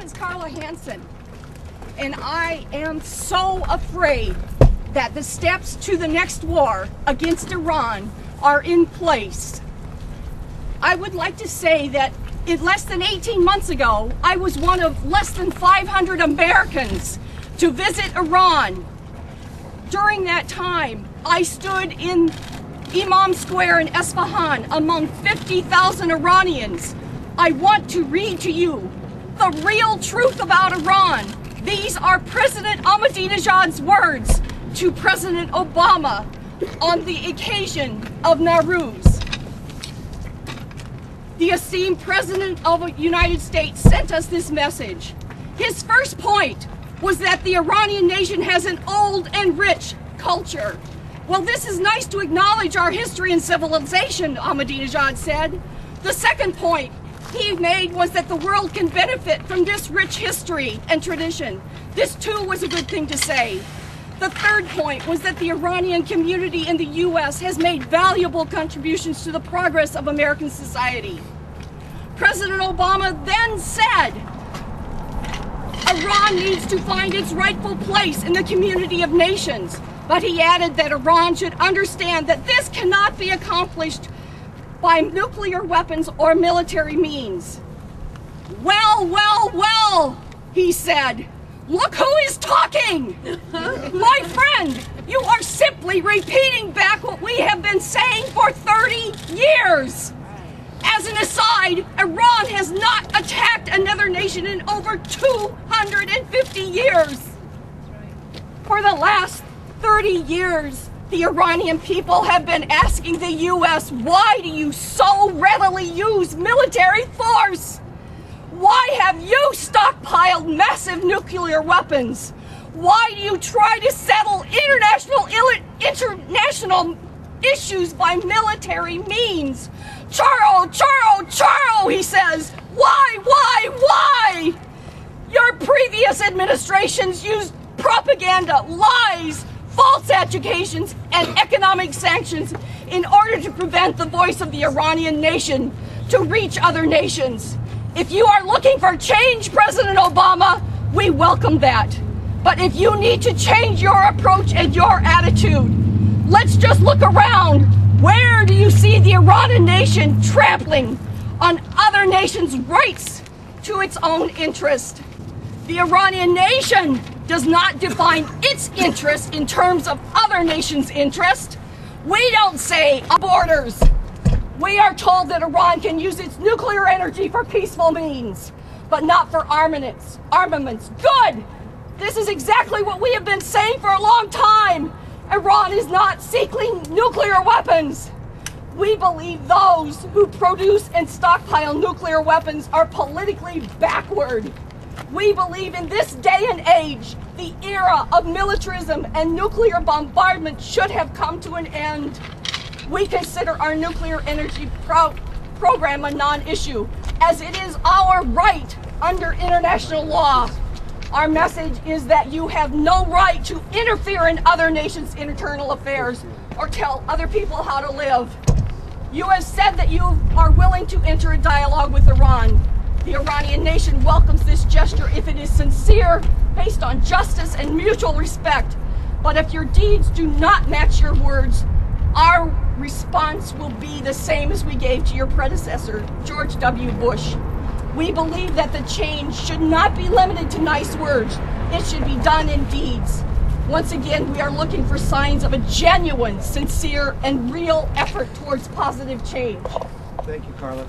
is Karla Hanson, and I am so afraid that the steps to the next war against Iran are in place. I would like to say that in less than 18 months ago, I was one of less than 500 Americans to visit Iran. During that time, I stood in Imam Square in Isfahan among 50,000 Iranians. I want to read to you the real truth about Iran. These are President Ahmadinejad's words to President Obama on the occasion of Nowruz. The esteemed President of the United States sent us this message. His first point was that the Iranian nation has an old and rich culture. Well, this is nice to acknowledge our history and civilization, Ahmadinejad said. The second point he made was that the world can benefit from this rich history and tradition. This too was a good thing to say. The third point was that the Iranian community in the U.S. has made valuable contributions to the progress of American society. President Obama then said, Iran needs to find its rightful place in the community of nations. But he added that Iran should understand that this cannot be accomplished by nuclear weapons or military means. Well, he said. Look who is talking! My friend, you are simply repeating back what we have been saying for 30 years. As an aside, Iran has not attacked another nation in over 250 years. For the last 30 years, the Iranian people have been asking the U.S., why do you so readily use military force? Why have you stockpiled massive nuclear weapons? Why do you try to settle international issues by military means? Charo, he says. Why? Your previous administrations used propaganda, lies, false accusations, and economic sanctions in order to prevent the voice of the Iranian nation to reach other nations. If you are looking for change, President Obama, we welcome that. But if you need to change your approach and your attitude, let's just look around. Where do you see the Iranian nation trampling on other nations' rights to its own interest? The Iranian nation does not define its interest in terms of other nations' interest. We don't say borders. We are told that Iran can use its nuclear energy for peaceful means, but not for armaments. Good! This is exactly what we have been saying for a long time. Iran is not seeking nuclear weapons. We believe those who produce and stockpile nuclear weapons are politically backward. We believe in this day and age, the era of militarism and nuclear bombardment should have come to an end. We consider our nuclear energy program a non-issue, as it is our right under international law. Our message is that you have no right to interfere in other nations' internal affairs or tell other people how to live. You have said that you are willing to enter a dialogue with Iran. The Iranian nation welcomes this gesture if it is sincere, based on justice and mutual respect. But if your deeds do not match your words, our response will be the same as we gave to your predecessor, George W. Bush. We believe that the change should not be limited to nice words. It should be done in deeds. Once again, we are looking for signs of a genuine, sincere, and real effort towards positive change. Thank you, Karla.